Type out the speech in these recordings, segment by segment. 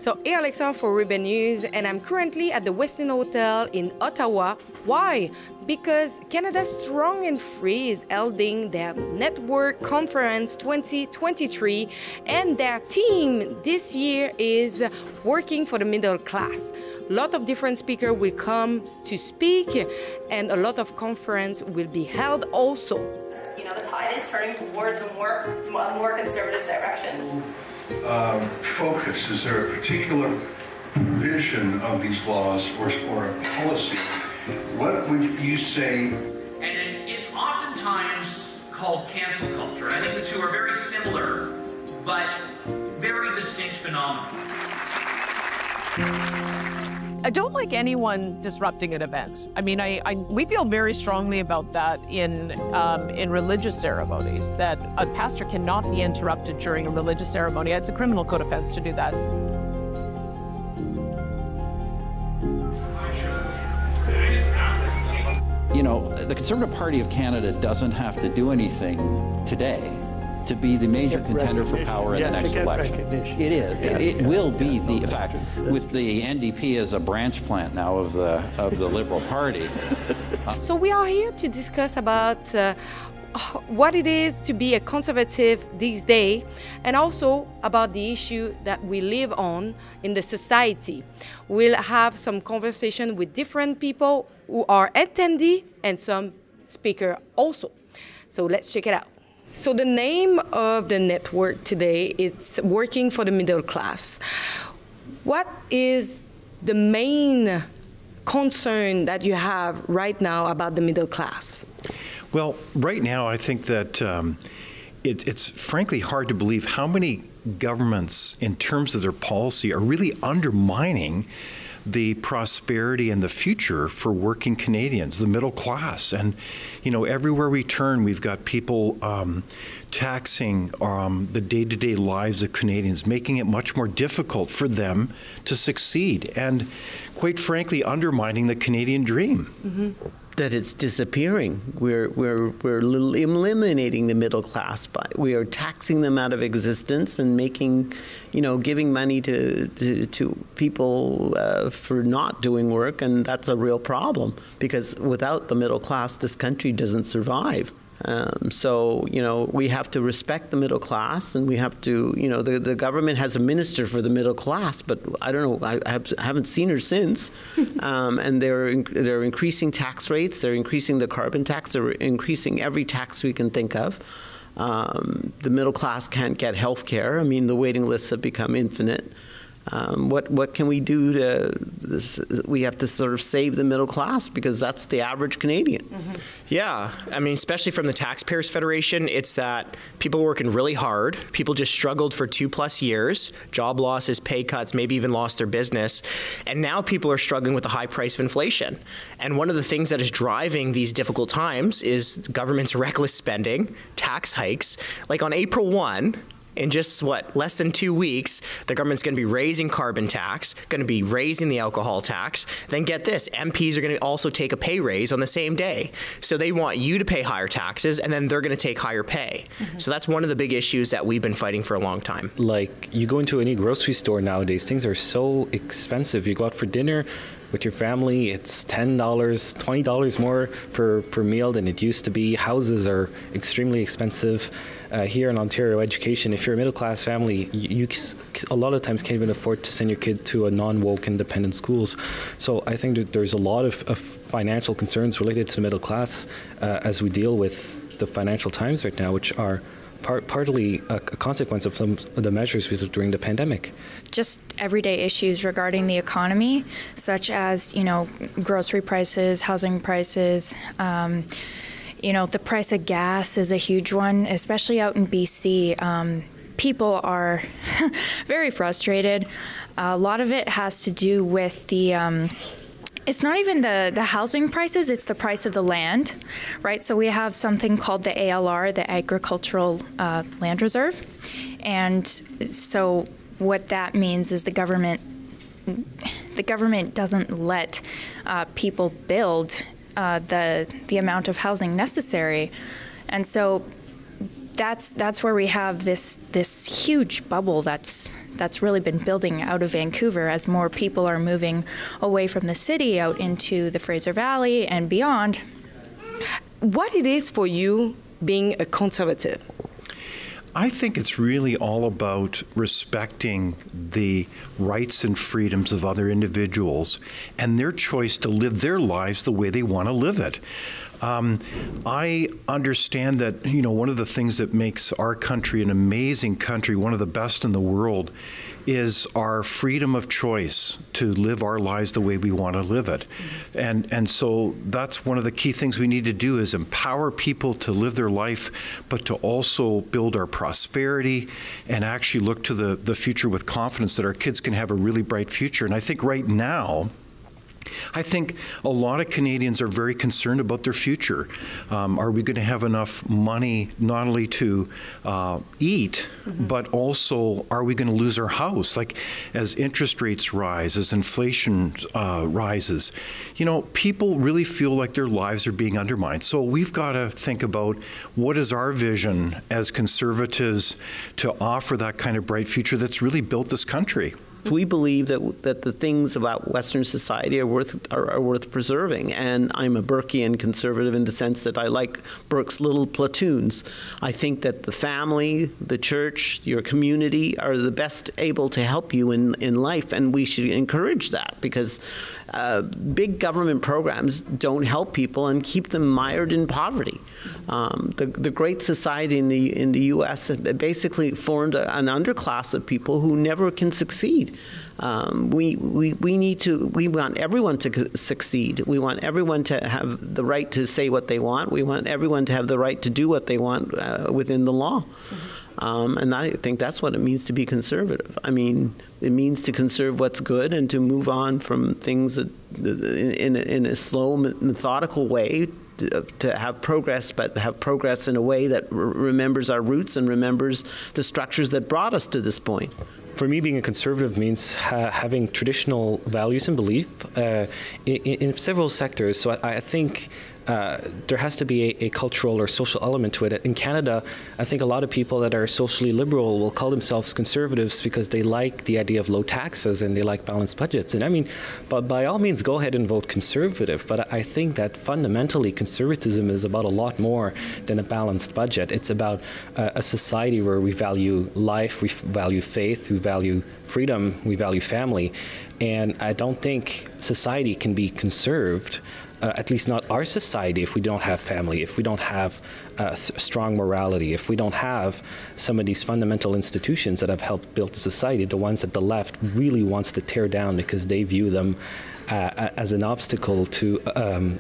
So here Alexa for Ribbon News, and I'm currently at the Westin Hotel in Ottawa. Why? Because Canada Strong and Free is holding their Network Conference 2023, and their theme this year is working for the middle class. A lot of different speakers will come to speak, and a lot of conference will be held also. You know, the tide is turning towards a more conservative direction. Focus, is there a particular vision of these laws or a policy? What would you say? And it's oftentimes called cancel culture. I think the two are very similar, but very distinct phenomena. I don't like anyone disrupting an event. I mean, we feel very strongly about that in religious ceremonies, that a pastor cannot be interrupted during a religious ceremony. It's a criminal code offense to do that. You know, the Conservative Party of Canada doesn't have to do anything today to be the major contender for power in the next election. It is. It will be the, in fact, with the NDP as a branch plant now of the Liberal Party. So we are here to discuss about what it is to be a conservative these days, and also about the issue that we live on in the society. We'll have some conversation with different people who are attendees and some speakers also. So let's check it out. So the name of the network today is Working for the Middle Class. What is the main concern that you have right now about the middle class? Well, right now I think that it's frankly hard to believe how many governments, in terms of their policy, are really undermining the prosperity and the future for working Canadians, the middle class. And, you know, everywhere we turn, we've got people taxing the day-to-day lives of Canadians, making it much more difficult for them to succeed, and quite frankly, undermining the Canadian dream. Mm-hmm. That it's disappearing. We're eliminating the middle class. We are taxing them out of existence and making, you know, giving money to people for not doing work, and that's a real problem, because without the middle class, this country doesn't survive. So, you know, we have to respect the middle class, and we have to, you know, the government has a minister for the middle class, but I don't know, I haven't seen her since. And they're increasing tax rates, they're increasing the carbon tax, they're increasing every tax we can think of. The middle class can't get health care. I mean, the waiting lists have become infinite. What can we do to this? We have to sort of save the middle class, because that's the average Canadian. Mm-hmm. Yeah, I mean, especially from the Taxpayers Federation, it's that people are working really hard. People just struggled for 2+ years, job losses, pay cuts, maybe even lost their business. And now people are struggling with the high price of inflation. And one of the things that is driving these difficult times is government's reckless spending, tax hikes. Like on April 1, in just, less than 2 weeks, the government's going to be raising carbon tax, going to be raising the alcohol tax. Then get this, MPs are going to also take a pay raise on the same day. So they want you to pay higher taxes, and then they're going to take higher pay. Mm-hmm. So that's one of the big issues that we've been fighting for a long time. Like, you go into any grocery store nowadays, things are so expensive. You go out for dinner with your family, it's $10, $20 more per meal than it used to be. Houses are extremely expensive. Here in Ontario, education, if you're a middle-class family, you a lot of times can't even afford to send your kid to a non-woke independent schools. So I think that there's a lot of financial concerns related to the middle class as we deal with the financial times right now, which are partly a consequence of some of the measures we took during the pandemic. Just everyday issues regarding the economy, such as, you know, grocery prices, housing prices. You know, the price of gas is a huge one, especially out in BC. People are very frustrated. A lot of it has to do with the it's not even the housing prices, it's the price of the land, right? So we have something called the ALR, the Agricultural Land Reserve. And so what that means is the government doesn't let people build the amount of housing necessary. And so that's where we have this huge bubble that's really been building out of Vancouver as more people are moving away from the city out into the Fraser Valley and beyond. What it is for you being a conservative? I think it's really all about respecting the rights and freedoms of other individuals and their choice to live their lives the way they want to live it. I understand that, one of the things that makes our country an amazing country, one of the best in the world, is our freedom of choice to live our lives the way we want to live it. And so that's one of the key things we need to do is empower people to live their life, but to also build our prosperity and actually look to the future with confidence that our kids can have a really bright future. And I think right now, I think a lot of Canadians are very concerned about their future. Are we going to have enough money not only to eat, but also are we going to lose our house? Like as interest rates rise, as inflation rises, people really feel like their lives are being undermined. So we've got to think about what is our vision as conservatives to offer that kind of bright future that's really built this country. We believe that the things about Western society are worth preserving, and I'm a Burkean conservative in the sense that I like Burke's little platoons. I think that the family, the church, your community are the best able to help you in life, and we should encourage that because big government programs don't help people and keep them mired in poverty. The Great Society in the U.S. basically formed an underclass of people who never can succeed. We want everyone to succeed. We want everyone to have the right to say what they want. We want everyone to have the right to do what they want within the law. And I think that's what it means to be conservative. I mean, it means to conserve what's good and to move on from things in a slow, methodical way to have progress, but have progress in a way that remembers our roots and remembers the structures that brought us to this point. For me, being a conservative means having traditional values and belief in several sectors. So I think there has to be a cultural or social element to it. In Canada, I think a lot of people that are socially liberal will call themselves conservatives because they like the idea of low taxes and they like balanced budgets. And I mean, but by all means, go ahead and vote conservative. But I think that fundamentally, conservatism is about a lot more than a balanced budget. It's about a society where we value life, we value faith, we value freedom, we value family. And I don't think society can be conserved, at least not our society, if we don't have family, if we don't have strong morality, if we don't have some of these fundamental institutions that have helped build the society, the ones that the left really wants to tear down because they view them as an obstacle to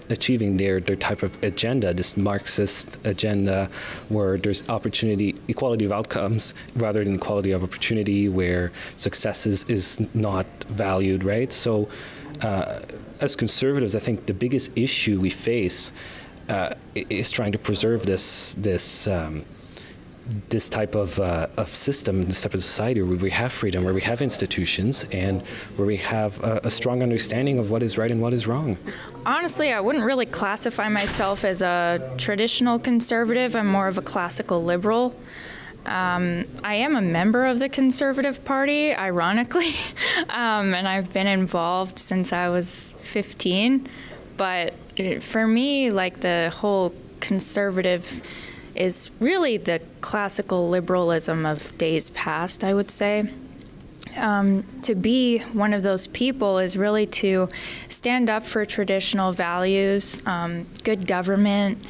achieving their type of agenda, this Marxist agenda where there's equality of outcomes rather than equality of opportunity, where success is not valued, right? So as conservatives, I think the biggest issue we face is trying to preserve this type of system, this type of society where we have freedom, where we have institutions, and where we have a strong understanding of what is right and what is wrong. Honestly, I wouldn't really classify myself as a traditional conservative. I'm more of a classical liberal. I am a member of the Conservative Party, ironically, and I've been involved since I was 15. But for me, like, the whole conservative is really the classical liberalism of days past, I would say. To be one of those people is really to stand up for traditional values, good government,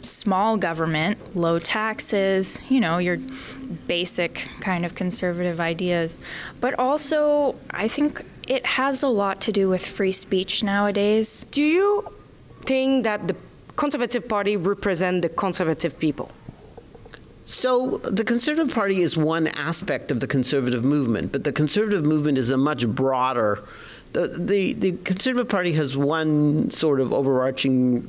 small government, low taxes, your basic kind of conservative ideas. But also, I think it has a lot to do with free speech nowadays. Do you think that the Conservative Party represent the conservative people? So the Conservative Party is one aspect of the conservative movement, but the conservative movement is a much broader the Conservative Party has one sort of overarching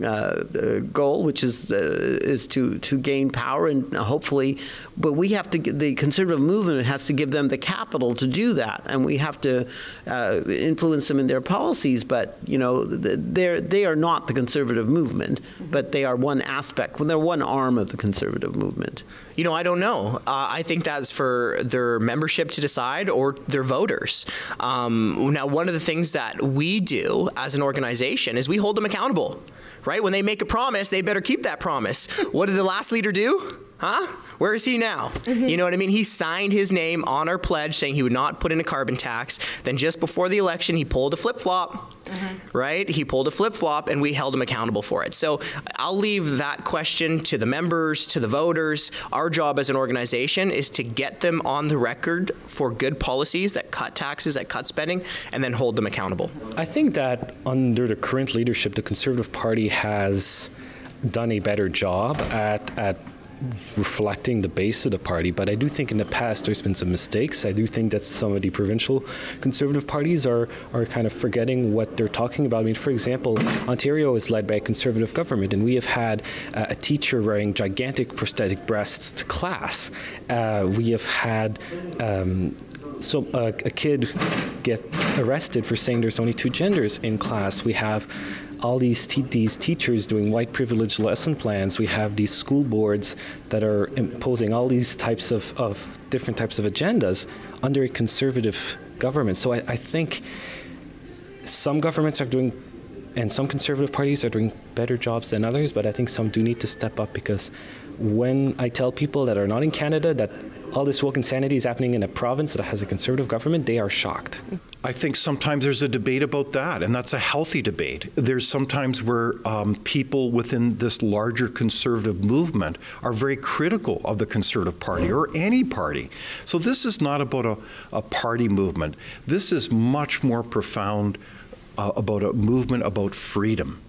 goal, which is to gain power and hopefully, but we have to, the Conservative movement has to give them the capital to do that, and we have to influence them in their policies. But you know, they are not the Conservative movement, but they are one aspect. They're one arm of the Conservative movement. You know, I don't know. I think that's for their membership to decide or their voters. Now, one of the things that we do as an organization is we hold them accountable, right? When they make a promise, they better keep that promise. What did the last leader do? Huh? Where is he now? You know what I mean? He signed his name on our pledge saying he would not put in a carbon tax. Then just before the election, he pulled a flip-flop, right? He pulled a flip-flop, and we held him accountable for it. So I'll leave that question to the members, to the voters. Our job as an organization is to get them on the record for good policies that cut taxes, that cut spending, and then hold them accountable. I think that under the current leadership, the Conservative Party has done a better job at reflecting the base of the party, but I do think in the past there's been some mistakes. I do think that some of the provincial Conservative parties are kind of forgetting what they're talking about. I mean, for example, Ontario is led by a Conservative government, and we have had a teacher wearing gigantic prosthetic breasts to class. We have had a kid get arrested for saying there's only two genders in class. We have all these teachers doing white privilege lesson plans. We have these school boards that are imposing all these types of different types of agendas under a Conservative government. So I think some governments are doing, and some Conservative parties are doing better jobs than others, but I think some do need to step up, because when I tell people that are not in Canada that all this woke insanity is happening in a province that has a Conservative government, they are shocked. I think sometimes there's a debate about that, and that's a healthy debate. There's sometimes where people within this larger Conservative movement are very critical of the Conservative Party or any party. So this is not about a party movement. This is much more profound about a movement about freedom.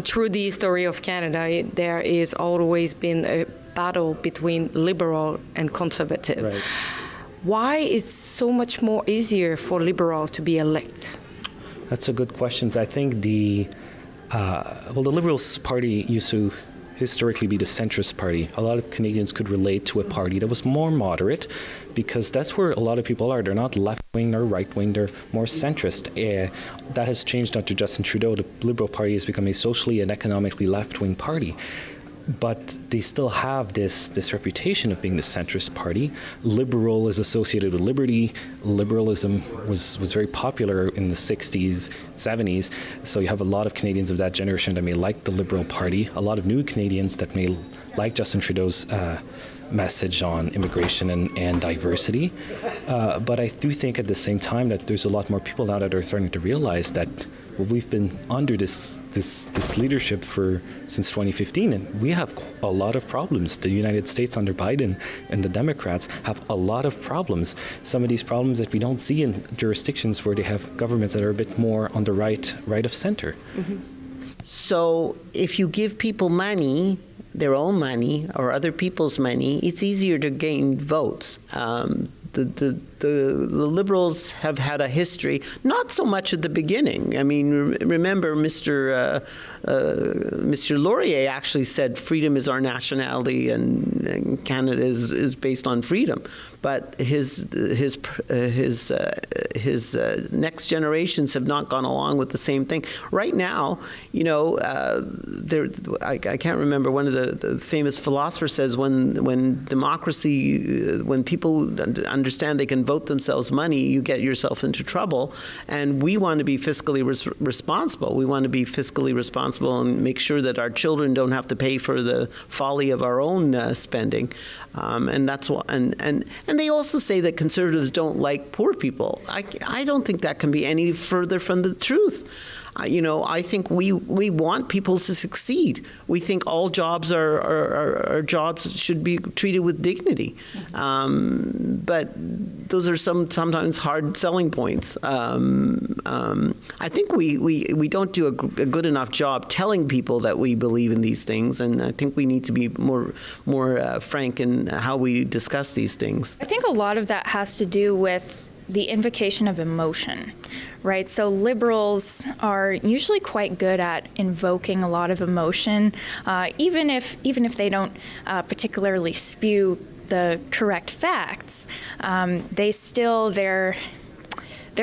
Through the history of Canada, there has always been a battle between liberal and conservative. Right. Why is it so much more easier for liberal to be elected? That's a good question. I think the Liberals Party used to historically be the centrist party. A lot of Canadians could relate to a party that was more moderate, because that's where a lot of people are. They're not left-wing or right-wing, they're more centrist. That has changed under Justin Trudeau. The Liberal Party has become a socially and economically left-wing party. But they still have this reputation of being the centrist party. Liberal is associated with liberty. Liberalism was very popular in the 60s, 70s. So you have a lot of Canadians of that generation that may like the Liberal Party, a lot of new Canadians that may like Justin Trudeau's message on immigration and diversity. But I do think at the same time that there's a lot more people now that are starting to realize that we've been under this leadership since 2015, and we have a lot of problems. The United States under Biden and the Democrats have a lot of problems. Some of these problems that we don't see in jurisdictions where they have governments that are a bit more on the right of center. So if you give people money, their own money or other people's money, it's easier to gain votes. The Liberals have had a history, not so much at the beginning. I mean, remember Mr. Laurier actually said freedom is our nationality and Canada is based on freedom. But his next generations have not gone along with the same thing. Right now, you know, I can't remember, one of the famous philosophers says when democracy, when people understand they can vote themselves money, you get yourself into trouble. And we want to be fiscally responsible. We want to be fiscally responsible and make sure that our children don't have to pay for the folly of our own spending. And that's what, and they also say that Conservatives don't like poor people. I don't think that can be any further from the truth. You know, I think we want people to succeed. We think all jobs are jobs should be treated with dignity. But those are sometimes hard selling points. I think we don't do a good enough job telling people that we believe in these things, and I think we need to be more frank in how we discuss these things. I think a lot of that has to do with the invocation of emotion, right? So liberals are usually quite good at invoking a lot of emotion, even if they don't particularly spew the correct facts. They're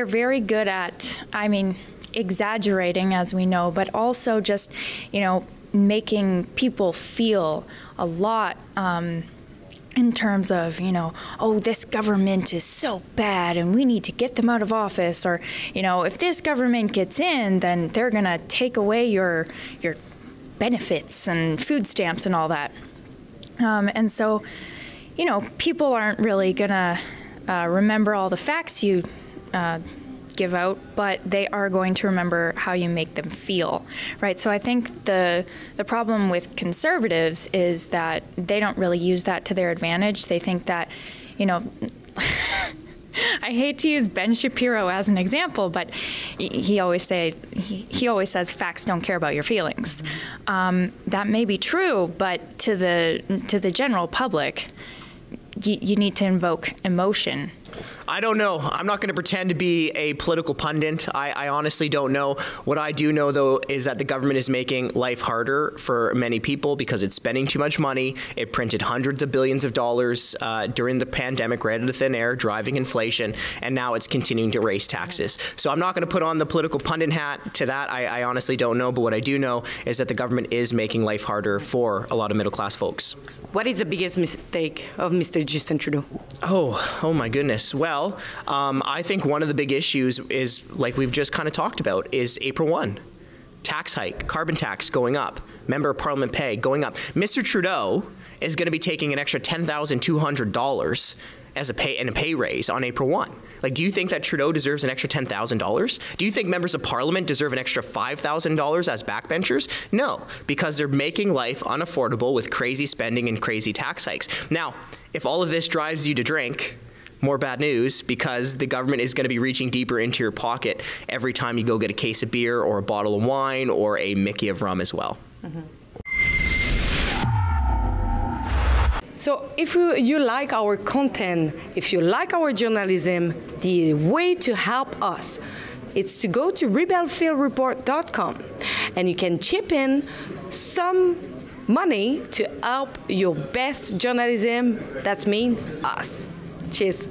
very good at, I mean, exaggerating, as we know, but also just, making people feel a lot in terms of, oh, this government is so bad and we need to get them out of office, or, if this government gets in, then they're going to take away your benefits and food stamps and all that. And so, people aren't really going to remember all the facts you give out, but they are going to remember how you make them feel, right? So I think the problem with conservatives is that they don't really use that to their advantage. They think that, I hate to use Ben Shapiro as an example, but he always says facts don't care about your feelings. That may be true, but to the general public, you need to invoke emotion. I don't know. I'm not going to pretend to be a political pundit. I honestly don't know. What I do know, though, is that the government is making life harder for many people because it's spending too much money. It printed hundreds of billions of dollars during the pandemic right out of thin air, driving inflation, and now it's continuing to raise taxes. So I'm not going to put on the political pundit hat to that. I honestly don't know. But what I do know is that the government is making life harder for a lot of middle-class folks. What is the biggest mistake of Mr. Justin Trudeau? Oh my goodness. Well, I think one of the big issues is, like we've just kind of talked about, is April 1. Tax hike, carbon tax going up, member of parliament pay going up. Mr. Trudeau is going to be taking an extra $10,200 as a pay raise on April 1. Like, do you think that Trudeau deserves an extra $10,000? Do you think members of parliament deserve an extra $5,000 as backbenchers? No, because they're making life unaffordable with crazy spending and crazy tax hikes. Now, if all of this drives you to drink, more bad news, because the government is going to be reaching deeper into your pocket every time you go get a case of beer or a bottle of wine or a Mickey of rum as well. Mm-hmm. So if you like our content, if you like our journalism, the way to help us is to go to rebelfieldreport.com, and you can chip in some money to help your best journalism. That's mean us. Cheers.